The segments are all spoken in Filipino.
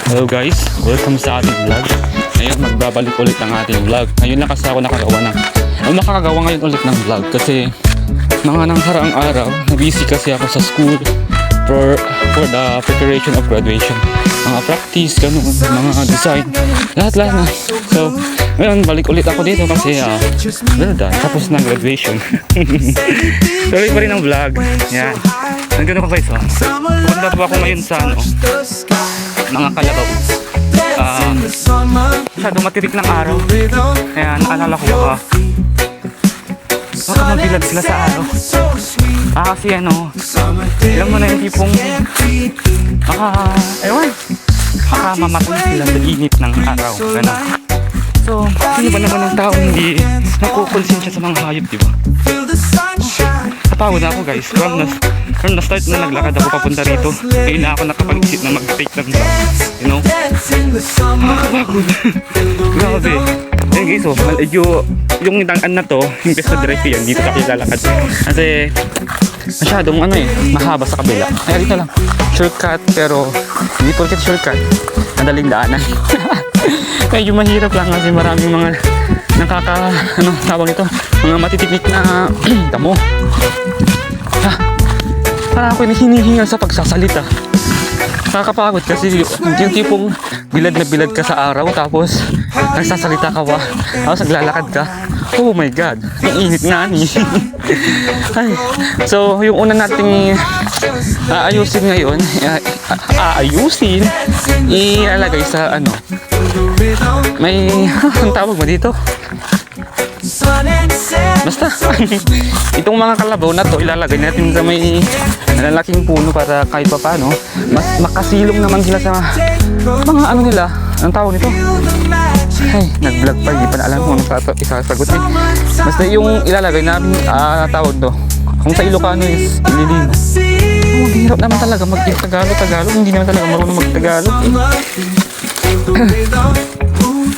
Hello guys, welcome sa ating vlog. Ngayon magbabalik ulit ang ating vlog. Ngayon lang kasi ako nakakagawa ngayon ulit ng vlog kasi mga nangaraang araw na busy kasi ako sa school for the preparation of graduation. Mga practice, ganun, mga design, lahat na. So, ngayon balik ulit ako dito kasi tapos ng graduation. Tuloy pa rin ang vlog. Yan. Nandun ako guys, pupunta po ako ngayon sa mga kalabaw. Masyado matirik ng araw. Kaya naalala ko baka mabilag sila sa araw. Kasi alam mo na yung tipong baka mamatay sila sa init ng araw. Ganun. So, sino ba naman ang tao hindi nakukonsensya sa mga hayop, diba? Napagod na ako guys. From the start na naglakad ako papunta rito, ngayon na ako nakapag-isip na mag-take ng vlog. You know? Nakapagod. Grabe. Yan guys, medyo yung daan na to, yung best na direct yan, dito ka lalakad. Kasi masyadong mahaba sa kabila. Kaya dito lang, shortcut, pero hindi porket shortcut, madaling daanan. Medyo mahirap lang kasi maraming mga tawag ito, mga matitiknik na damo. Parang ako hinihingal sa pagsasalita. Nakakapagod kasi yung tipong bilad na bilad ka sa araw tapos nagsasalita ka tapos naglalakad ka. Oh my God, ang init nga ni. So yung una nating aayusin ngayon, ilalagay sa may ang tawag mo dito? Basta itong mga kalabaw na to ilalagay natin sa may malalaking puno para kahit pa paano mas makasilong naman sila sa mga nila, ang tawag nito. Nag-vlog pa, hindi pa na alam kung ano isasagot basta yung ilalagay namin tawag to, kung sa Ilocano is ililino. Hirap naman talaga mag-Tagalog, hindi naman talaga marunong mag-Tagalog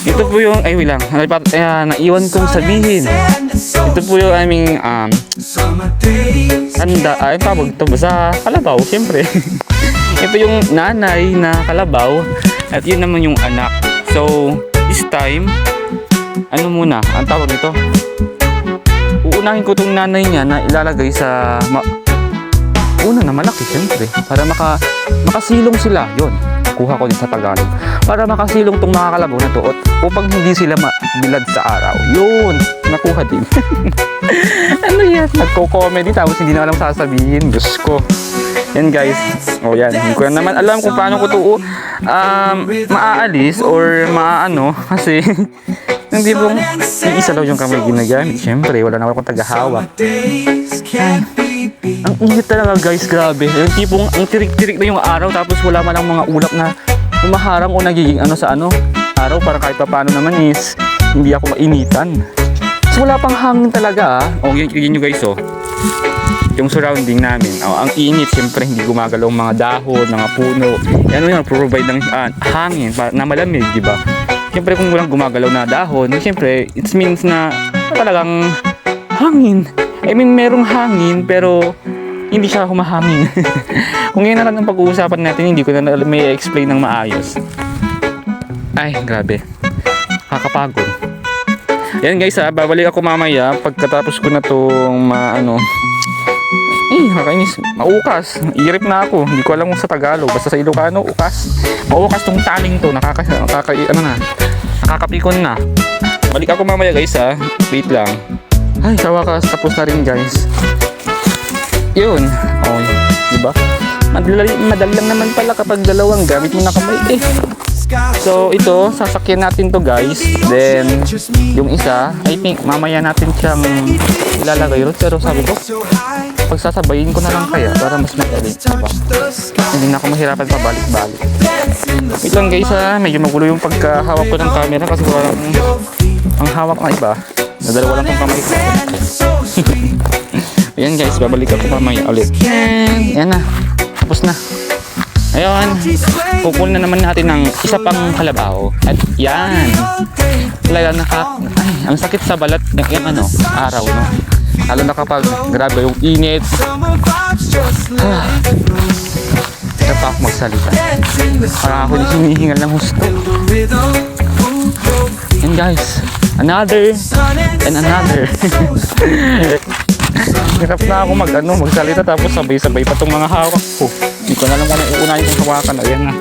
Ito po yung, naiwan kong sabihin. Ito po yung aming tawag ito sa kalabaw, siyempre. Ito yung nanay na kalabaw at yun naman yung anak. So, this time, ang tawag ito? Uunahin ko itong nanay niya na ilalagay sa una na malaki, siyempre. Para makasilong sila, yun. Kuha ko din sa Tagalog. Para makasilong tong mga kalabaw na to upang hindi sila mabilad sa araw. Yun, nakuha din. Yan? Nagko-comedy tapos hindi na alam sasabihin. Diyos ko. Yan guys. Yan. Hindi ko naman alam kung paano ko to maaalis or kasi hindi po isa daw yung kamay ginagamit. Siyempre, wala na akong tagahawak. Ang init talaga guys, grabe. Yung tipong ang tirik-tirik na yung araw tapos wala man lang mga ulap na umaharang o nagiging sa araw para kahit pa paano naman is hindi ako mainitan. So wala pang hangin talaga yun yung guys yung surrounding namin. Ang init, siyempre hindi gumagalaw mga dahon, mga puno. Yan provide ng hangin na malamig, di ba? Siyempre kung walang gumagalaw na dahon, siyempre it means na talagang hangin. Merong hangin pero hindi siya humahangin. Kung ngayon na lang ang pag-uusapan natin, hindi ko na may explain ng maayos. Ay, grabe. Kakapagod. Yan guys babalik ako mamaya pagkatapos ko na itong nakakainis. Maukas. Irip na ako. Hindi ko alam kung sa Tagalog. Basta sa Ilocano, ukas. Maukas tong taling to. Nakakapikon na. Balik ako mamaya guys Wait lang. Ay, sa wakas, tapos na rin guys. Yun. Diba? Madali lang naman pala kapag dalawang gamit mo na kamay So, ito, sasakyan natin to guys. Then, yung isa, I think, mamaya natin siyang ilalagay ron. Pero sabi ko, pagsasabayin ko na lang kaya para mas madali. Diba? Hindi na ako mahirapan pabalik-balik. Wait lang guys medyo magulo yung pagkahawak ko ng camera kasi parang ang hawak na iba. Nadalawa lang kong kamay ko. Ayan guys, babalik ako mamaya ulit. Yan na, tapos na. Ayun, kukunin na naman natin ng isa pang kalabaw. At yan, talaga ang sakit sa balat yung araw, no? Lalo na kapag grabe yung init. Hirap pa ako magsalita. Parang ako hinihingal ng husto. And guys, another and another. Hirap na ako magsalita tapos sabay-sabay pa itong mga hawak ko. Hindi ko na alam kung ano uunahin kong hawakan. Ayan na.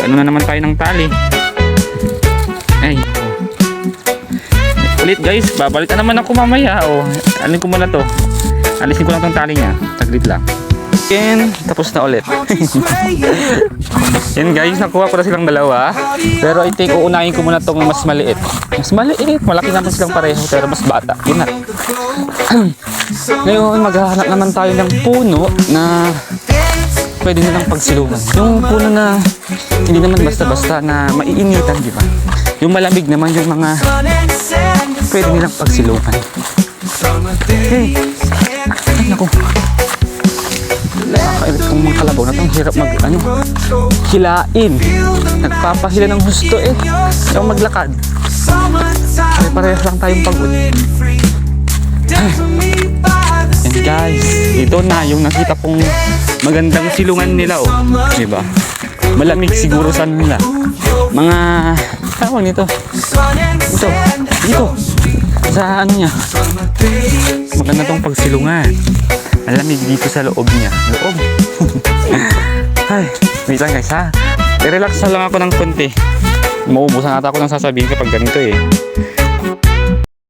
Na naman tayo ng tali. Ay. Ulit guys, babalikan naman ako mamaya. Alin ko muna to. Alisin ko lang tong tali niya. Saglit lang. And tapos na ulit. Yan guys, nakuha ko na silang dalawa. Pero I think uunahin ko muna tong mas maliit. Mas maliit, malaki naman silang pareho pero mas bata. Yun na. Ngayon, maghahanap naman tayo ng puno na pwede nilang pagsilungan. Yung puno na hindi naman basta-basta na maiinitan, di ba? Yung malamig naman yung mga pwede nilang pagsilungan. Hey! Ay, naku. Nakakailit kong mga kalabaw na itong hirap hilain. Nagpapahila ng husto yung maglakad. Pare-parehas lang tayong pagod. And guys, ito na yung nakita kong magandang silungan nila diba? Malamig siguro sa nila. Mga tawag nito. Dito. Sa ano niya. Maganda tong pagsilungan. Malamig dito sa loob niya. Loob. Ay, wait lang guys ha. I-relax lang ako ng konti. Mauubusan ata ako ng sasabihin kapag ganito